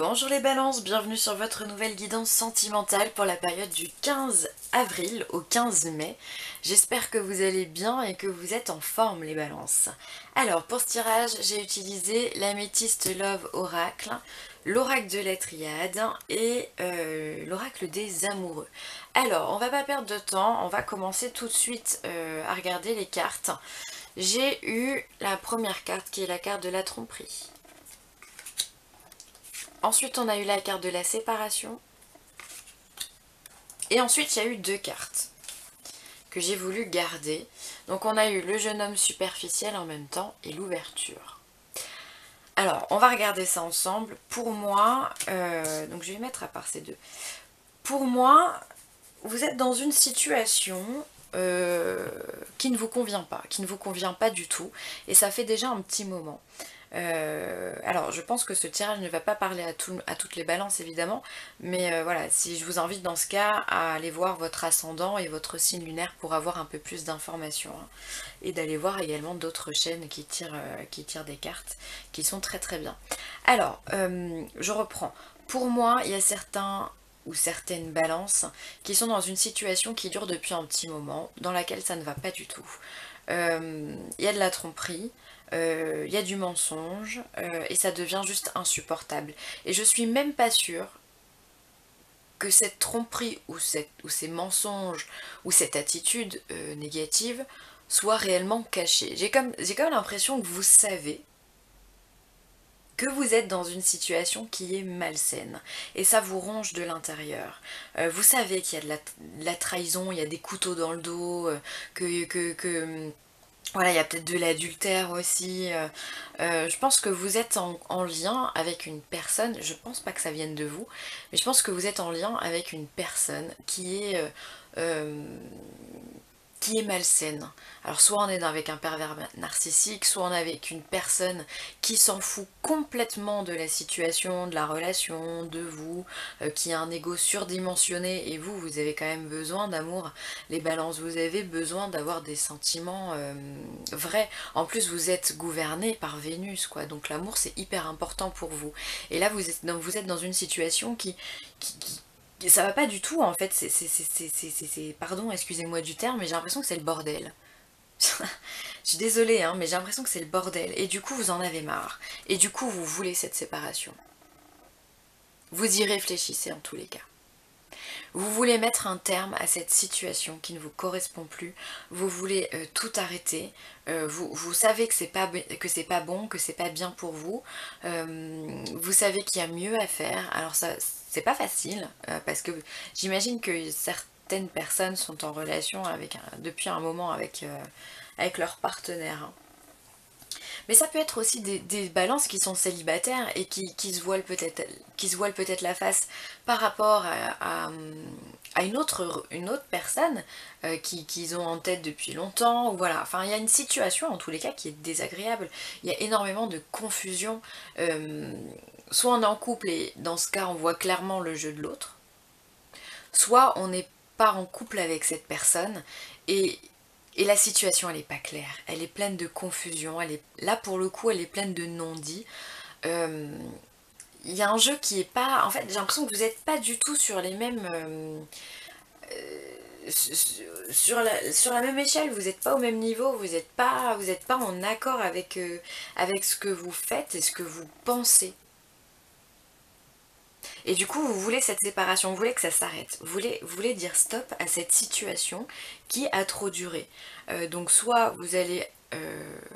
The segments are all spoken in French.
Bonjour les balances, bienvenue sur votre nouvelle guidance sentimentale pour la période du 15 avril au 15 mai. J'espère que vous allez bien et que vous êtes en forme les balances. Alors pour ce tirage, j'ai utilisé l'améthyste Love Oracle, l'oracle de la Triade et l'oracle des amoureux. Alors on va pas perdre de temps, on va commencer tout de suite à regarder les cartes. J'ai eu la première carte qui est la carte de la tromperie. Ensuite, on a eu la carte de la séparation. Et ensuite, il y a eu deux cartes que j'ai voulu garder. Donc, on a eu le jeune homme superficiel en même temps et l'ouverture. Alors, on va regarder ça ensemble. Pour moi, donc je vais mettre à part ces deux. Pour moi, vous êtes dans une situation qui ne vous convient pas du tout. Et ça fait déjà un petit moment. Alors je pense que ce tirage ne va pas parler à toutes les balances évidemment, mais voilà, si je vous invite dans ce cas à aller voir votre ascendant et votre signe lunaire pour avoir un peu plus d'informations, hein, et d'aller voir également d'autres chaînes qui tirent des cartes qui sont très très bien. Alors, je reprends. Pour moi, il y a certains ou certaines balances qui sont dans une situation qui dure depuis un petit moment, dans laquelle ça ne va pas du tout. Il y a de la tromperie, il y a du mensonge, et ça devient juste insupportable. Et je suis même pas sûre que cette tromperie ou ces mensonges ou cette attitude négative soit réellement cachée. J'ai comme l'impression que vous savez que vous êtes dans une situation qui est malsaine et ça vous ronge de l'intérieur. Vous savez qu'il y a de la trahison, il y a des couteaux dans le dos, voilà, il y a peut-être de l'adultère aussi. Je pense que vous êtes en lien avec une personne, je pense pas que ça vienne de vous, mais je pense que vous êtes en lien avec une personne euh, qui est malsaine. Alors soit on est avec un pervers narcissique, soit on est avec une personne qui s'en fout complètement de la situation, de la relation, de vous, qui a un ego surdimensionné et vous avez quand même besoin d'amour. Les balances, vous avez besoin d'avoir des sentiments vrais. En plus vous êtes gouverné par Vénus, quoi, donc l'amour c'est hyper important pour vous. Et là vous êtes dans une situation qui ça va pas du tout en fait, pardon, excusez-moi du terme, mais j'ai l'impression que c'est le bordel. Je suis désolée, hein, mais j'ai l'impression que c'est le bordel. Et du coup, vous en avez marre. Et du coup, vous voulez cette séparation. Vous y réfléchissez en tous les cas. Vous voulez mettre un terme à cette situation qui ne vous correspond plus. Vous voulez tout arrêter. Vous savez que c'est pas bon, que c'est pas bien pour vous. Vous savez qu'il y a mieux à faire. Alors ça, c'est pas facile parce que j'imagine que certaines personnes sont en relation depuis un moment avec leur partenaire, hein. Mais ça peut être aussi des balances qui sont célibataires et qui se voilent peut-être la face par rapport à une autre personne qu'ils ont en tête depuis longtemps. Ou voilà. Enfin, il y a une situation en tous les cas qui est désagréable. Il y a énormément de confusion. Soit on est en couple et dans ce cas on voit clairement le jeu de l'autre, soit on n'est pas en couple avec cette personne et la situation elle est pas claire, elle est pleine de confusion, là pour le coup elle est pleine de non-dits. Euh, Il y a un jeu qui est pas... En fait j'ai l'impression que vous n'êtes pas du tout sur les mêmes... sur la même échelle, vous n'êtes pas au même niveau, vous êtes pas en accord avec ce que vous faites et ce que vous pensez. Et du coup, vous voulez cette séparation, vous voulez que ça s'arrête, vous voulez dire stop à cette situation qui a trop duré. Donc soit vous allez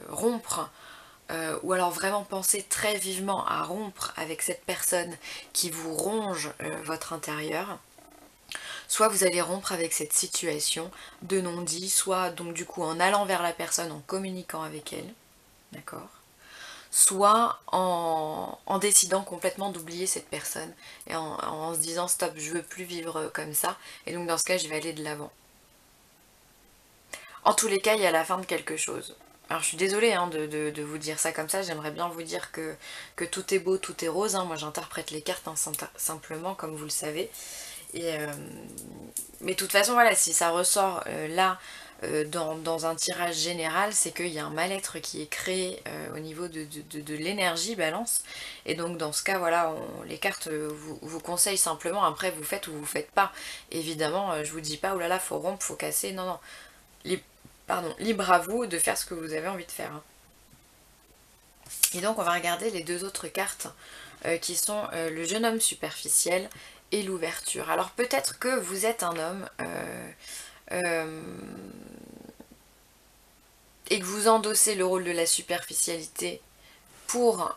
rompre, ou alors vraiment penser très vivement à rompre avec cette personne qui vous ronge votre intérieur, soit vous allez rompre avec cette situation de non-dit, soit donc du coup en allant vers la personne, en communiquant avec elle, d'accord, soit en décidant complètement d'oublier cette personne et en se disant stop, je veux plus vivre comme ça, et donc dans ce cas je vais aller de l'avant. En tous les cas, il y a la fin de quelque chose. Alors je suis désolée hein, de vous dire ça comme ça, j'aimerais bien vous dire que tout est beau, tout est rose, hein. Moi j'interprète les cartes hein, simplement comme vous le savez. Et, mais de toute façon voilà, si ça ressort là dans un tirage général, c'est qu'il y a un mal-être qui est créé au niveau de l'énergie balance. Et donc dans ce cas, voilà, les cartes vous conseillent simplement, après vous faites ou vous faites pas. Évidemment, je vous dis pas, oh là là, faut rompre, faut casser, non, non. Pardon, libre à vous de faire ce que vous avez envie de faire, hein. Et donc on va regarder les deux autres cartes qui sont le jeune homme superficiel et l'ouverture. Alors peut-être que vous êtes un homme euh, et que vous endossez le rôle de la superficialité pour,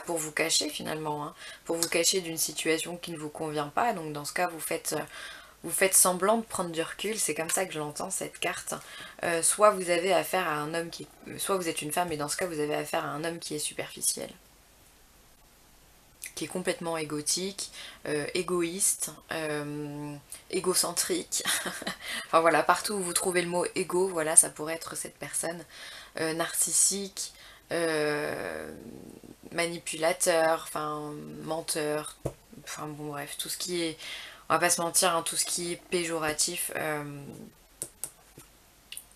pour vous cacher finalement, hein, pour vous cacher d'une situation qui ne vous convient pas. Donc dans ce cas vous faites semblant de prendre du recul, c'est comme ça que je l'entends cette carte. Soit vous avez affaire à un homme soit vous êtes une femme et dans ce cas vous avez affaire à un homme qui est superficiel, qui est complètement égotique, égoïste, égocentrique. Enfin voilà, partout où vous trouvez le mot égo, voilà, ça pourrait être cette personne. Narcissique, manipulateur, enfin menteur, enfin bon bref, tout ce qui est, on va pas se mentir, hein, tout ce qui est péjoratif,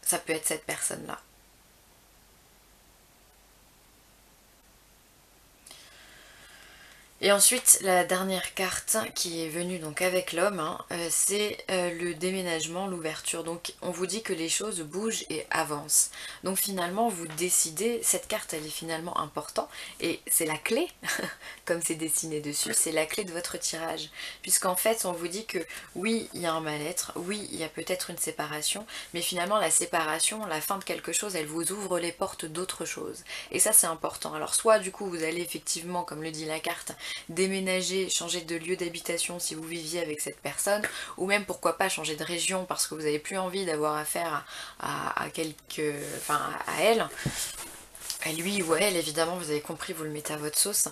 ça peut être cette personne-là. Et ensuite, la dernière carte qui est venue donc avec l'homme, hein, c'est le déménagement, l'ouverture. Donc on vous dit que les choses bougent et avancent. Donc finalement, vous décidez, cette carte elle est finalement importante et c'est la clé, comme c'est dessiné dessus, c'est la clé de votre tirage. Puisqu'en fait, on vous dit que oui, il y a un mal-être, oui, il y a peut-être une séparation, mais finalement la séparation, la fin de quelque chose, elle vous ouvre les portes d'autre chose. Et ça c'est important. Alors soit du coup vous allez effectivement, comme le dit la carte, déménager, changer de lieu d'habitation si vous viviez avec cette personne, ou même pourquoi pas changer de région parce que vous n'avez plus envie d'avoir affaire à elle, à lui ou à elle, évidemment, vous avez compris, vous le mettez à votre sauce.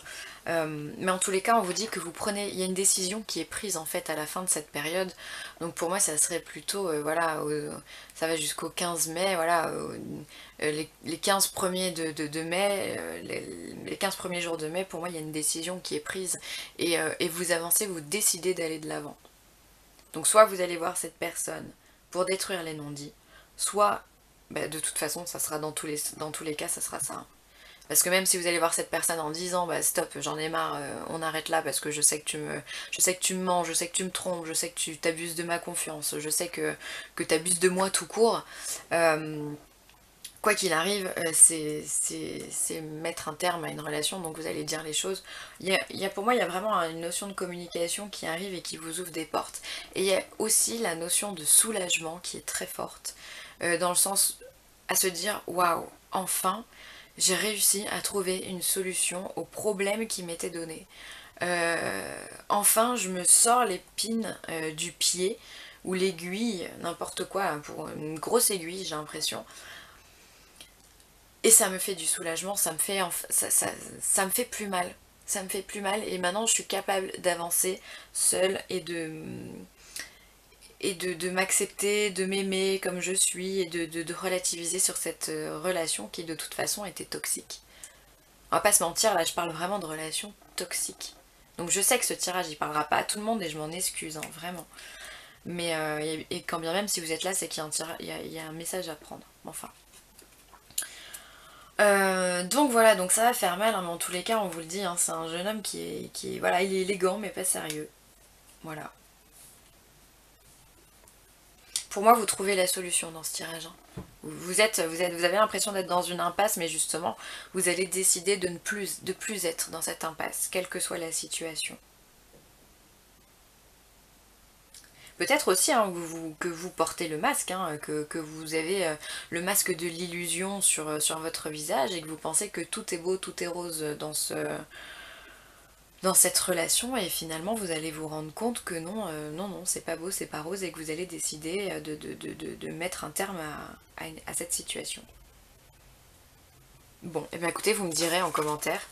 Mais en tous les cas, on vous dit que vous prenez, il y a une décision qui est prise en fait à la fin de cette période. Donc pour moi, ça serait plutôt, voilà, ça va jusqu'au 15 mai, voilà, les 15 premiers de mai, les 15 premiers jours de mai, pour moi, il y a une décision qui est prise. Et vous avancez, vous décidez d'aller de l'avant. Donc soit vous allez voir cette personne pour détruire les non-dits, soit de toute façon ça sera dans tous les cas ça sera ça, hein. Parce que même si vous allez voir cette personne en disant bah stop, j'en ai marre, on arrête là parce que je sais que tu me mens, je sais que tu me trompes, je sais que tu t'abuses de ma confiance, je sais que tu abuses de moi tout court, quoi qu'il arrive, c'est mettre un terme à une relation, donc vous allez dire les choses. Pour moi, il y a vraiment une notion de communication qui arrive et qui vous ouvre des portes. Et il y a aussi la notion de soulagement qui est très forte, dans le sens à se dire waouh, enfin, j'ai réussi à trouver une solution au problème qui m'était donné. Enfin, je me sors l'épine du pied ou l'aiguille, n'importe quoi, hein, pour une grosse aiguille, j'ai l'impression. Et ça me fait du soulagement, ça me fait plus mal. Ça me fait plus mal et maintenant je suis capable d'avancer seule et de m'accepter, de m'aimer comme je suis et de relativiser sur cette relation qui de toute façon était toxique. On va pas se mentir, là je parle vraiment de relation toxique. Donc je sais que ce tirage il parlera pas à tout le monde et je m'en excuse, hein, vraiment. Mais et quand bien même si vous êtes là, c'est qu'il y a il y a un message à prendre. Enfin. Donc voilà, donc ça va faire mal, hein, mais en tous les cas, on vous le dit, hein, c'est un jeune homme voilà, il est élégant mais pas sérieux. Voilà. Pour moi, vous trouvez la solution dans ce tirage, hein. Vous avez l'impression d'être dans une impasse, mais justement, vous allez décider de de plus être dans cette impasse, quelle que soit la situation. Peut-être aussi hein, que vous portez le masque, hein, que vous avez le masque de l'illusion sur votre visage et que vous pensez que tout est beau, tout est rose dans cette relation et finalement vous allez vous rendre compte que non, non, non, c'est pas beau, c'est pas rose et que vous allez décider de mettre un terme à cette situation. Bon, et bien écoutez, vous me direz en commentaire.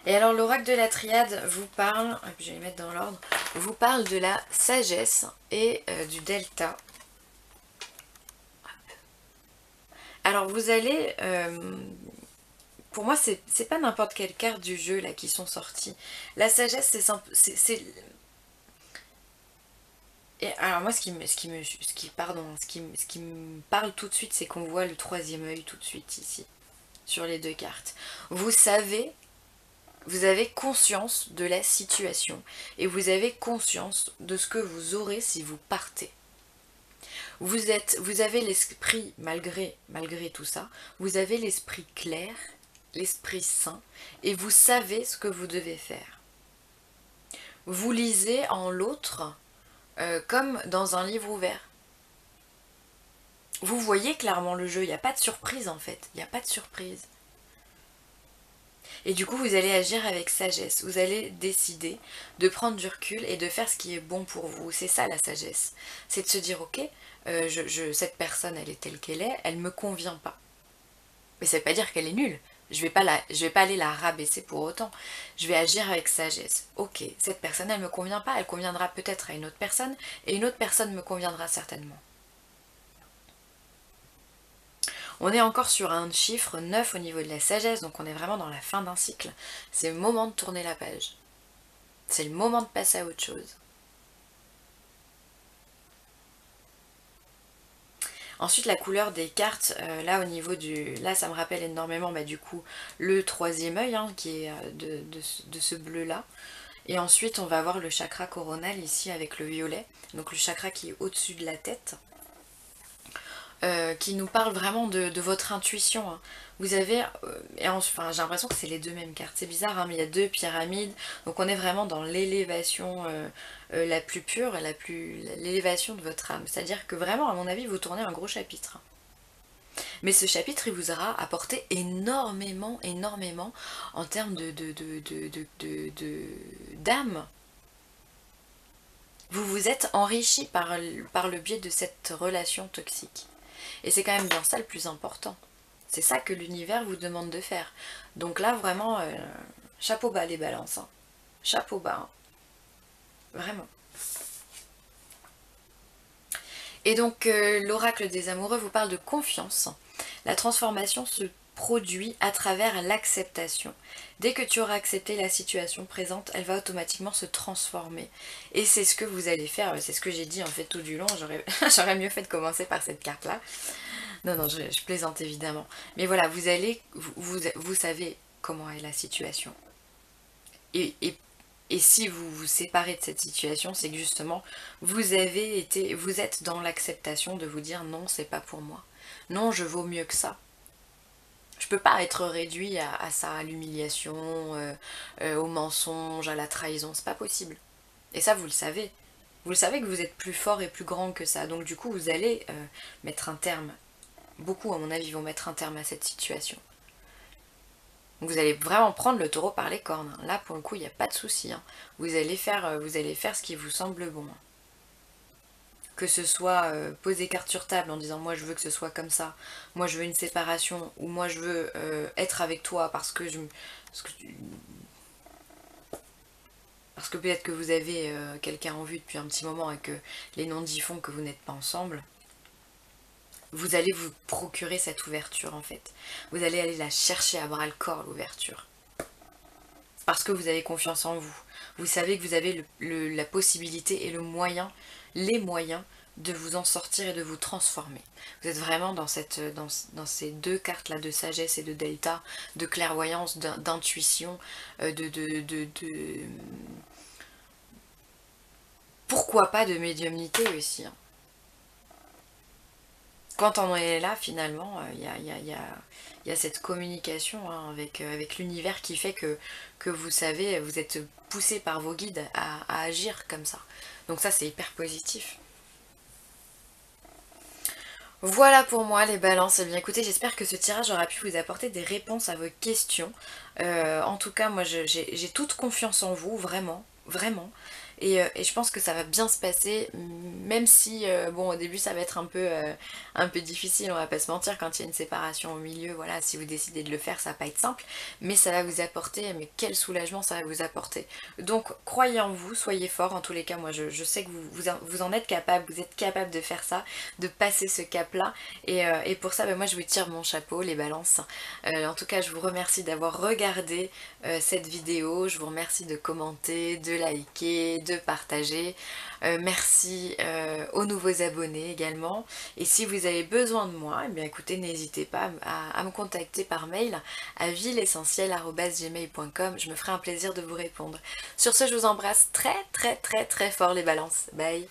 Et alors l'oracle de la triade vous parle, je vais les mettre dans l'ordre, vous parle de la sagesse et du delta. Alors vous allez, pour moi c'est pas n'importe quelle carte du jeu là qui sont sorties. La sagesse c'est Et alors moi ce qui me parle tout de suite, c'est qu'on voit le troisième œil tout de suite ici, sur les deux cartes. Vous savez, vous avez conscience de la situation et vous avez conscience de ce que vous aurez si vous partez. Vous avez l'esprit, malgré tout ça, vous avez l'esprit clair, l'esprit sain, et vous savez ce que vous devez faire. Vous lisez en l'autre comme dans un livre ouvert. Vous voyez clairement le jeu, il n'y a pas de surprise en fait, il n'y a pas de surprise. Et du coup, vous allez agir avec sagesse. Vous allez décider de prendre du recul et de faire ce qui est bon pour vous. C'est ça la sagesse. C'est de se dire, ok, cette personne, elle est telle qu'elle est, elle me convient pas. Mais ça veut pas dire qu'elle est nulle. Je vais pas aller la rabaisser pour autant. Je vais agir avec sagesse. Ok, cette personne, elle me convient pas. Elle conviendra peut-être à une autre personne. Et une autre personne me conviendra certainement. On est encore sur un chiffre 9 au niveau de la sagesse, donc on est vraiment dans la fin d'un cycle. C'est le moment de tourner la page. C'est le moment de passer à autre chose. Ensuite, la couleur des cartes, là au niveau du... Là, ça me rappelle énormément, du coup, le troisième œil, hein, qui est de ce bleu-là. Et ensuite, on va avoir le chakra coronal ici avec le violet. Donc le chakra qui est au-dessus de la tête. Qui nous parle vraiment de votre intuition. Hein. Vous avez, enfin j'ai l'impression que c'est les deux mêmes cartes, c'est bizarre, hein, mais il y a deux pyramides, donc on est vraiment dans l'élévation la plus pure, l'élévation de votre âme. C'est-à-dire que vraiment, à mon avis, vous tournez un gros chapitre. Mais ce chapitre, il vous aura apporté énormément en termes d'âme. Vous vous êtes enrichi par le biais de cette relation toxique. Et c'est quand même bien ça le plus important. C'est ça que l'univers vous demande de faire. Donc là, vraiment, chapeau bas les balances. Hein. Chapeau bas. Hein. Vraiment. Et donc, l'oracle des amoureux vous parle de confiance. La transformation se produit à travers l'acceptation. Dès que tu auras accepté la situation présente, elle va automatiquement se transformer. Et c'est ce que vous allez faire, c'est ce que j'ai dit en fait tout du long, j'aurais mieux fait de commencer par cette carte-là. Non, je plaisante évidemment. Mais voilà, vous savez comment est la situation. Et si vous vous séparez de cette situation, c'est que justement, vous êtes dans l'acceptation de vous dire non, c'est pas pour moi. Non, je vaux mieux que ça. Je peux pas être réduit à ça, à l'humiliation, au mensonge, à la trahison, c'est pas possible. Et ça, vous le savez. Vous le savez que vous êtes plus fort et plus grand que ça. Donc du coup, vous allez mettre un terme. Beaucoup, à mon avis, vont mettre un terme à cette situation. Donc vous allez vraiment prendre le taureau par les cornes. Là, pour le coup, il n'y a pas de souci. Hein. Vous allez faire ce qui vous semble bon. Que ce soit poser carte sur table en disant moi je veux que ce soit comme ça, moi je veux une séparation, ou moi je veux être avec toi parce que parce que peut-être que vous avez quelqu'un en vue depuis un petit moment et que les non-dits font que vous n'êtes pas ensemble. Vous allez vous procurer cette ouverture en fait. Vous allez aller la chercher à bras le corps, l'ouverture. Parce que vous avez confiance en vous. Vous savez que vous avez la possibilité et les moyens de vous en sortir et de vous transformer. Vous êtes vraiment dans ces deux cartes là de sagesse et de delta, de clairvoyance, d'intuition, pourquoi pas de médiumnité aussi. Hein. Quand on est là, finalement, il y a cette communication hein, avec l'univers qui fait que vous savez, vous êtes poussé par vos guides à agir comme ça. Donc ça, c'est hyper positif. Voilà pour moi les balances. Eh bien écoutez, j'espère que ce tirage aura pu vous apporter des réponses à vos questions. En tout cas, moi j'ai toute confiance en vous, vraiment, vraiment. Et je pense que ça va bien se passer, même si, bon, au début ça va être un peu difficile, on va pas se mentir, quand il y a une séparation au milieu, voilà, si vous décidez de le faire, ça va pas être simple, mais ça va vous apporter, mais quel soulagement ça va vous apporter. Donc, croyez en vous, soyez forts, en tous les cas, moi je sais que vous en êtes capable, vous êtes capable de faire ça, de passer ce cap-là, et pour ça, moi je vous tire mon chapeau, les balances. En tout cas, je vous remercie d'avoir regardé cette vidéo, je vous remercie de commenter, de liker, de partager. Merci aux nouveaux abonnés également. Et si vous avez besoin de moi, eh bien écoutez, n'hésitez pas à me contacter par mail à villeessentielle@gmail.com. Je me ferai un plaisir de vous répondre. Sur ce, je vous embrasse très très très très fort les balances. Bye!